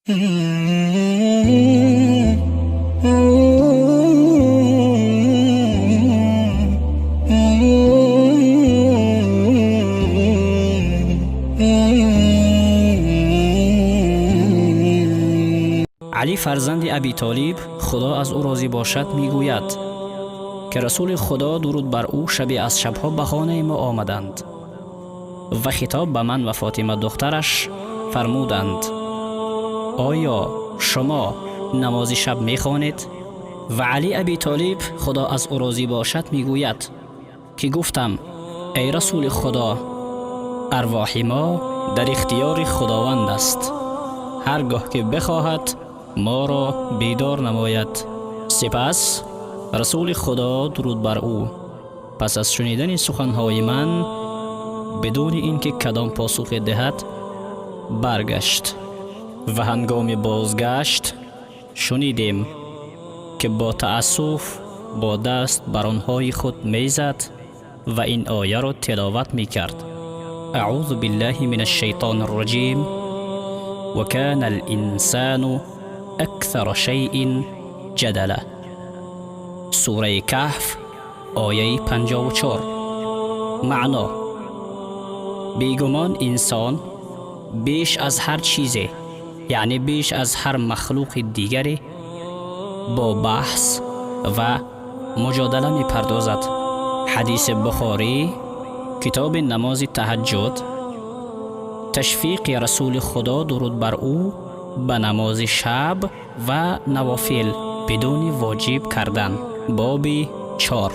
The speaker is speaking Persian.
علی فرزند ابی طالب خدا از او راضی باشد میگوید که رسول خدا درود بر او شبی از شبها به خانه ما آمدند و خطاب به من و فاطمه دخترش فرمودند: آیا شما نماز شب میخوانید؟ و علی ابی طالب خدا از او راضی باشد میگوید که گفتم: ای رسول خدا، ارواح ما در اختیار خداوند است، هرگاه که بخواهد ما را بیدار نماید. سپس رسول خدا درود بر او پس از شنیدن سخنهای من بدون اینکه کدام پاسخ دهد برگشت و هنگام بازگشت شنیدیم که با تأسف با دست بر آنهای خود میزد و این آیه را تلاوت میکرد: اعوذ بالله من الشیطان الرجیم و کان الانسان اکثر شیء جدلا. سوره کهف آیه 54. معنا: بیگمان انسان بیش از هر چیزی، یعنی بیش از هر مخلوق دیگری، با بحث و مجادله می پردازد. حدیث بخاری کتاب نماز تهجد تشویق رسول خدا درود بر او به نماز شب و نوافل بدون واجب کردن. باب 4.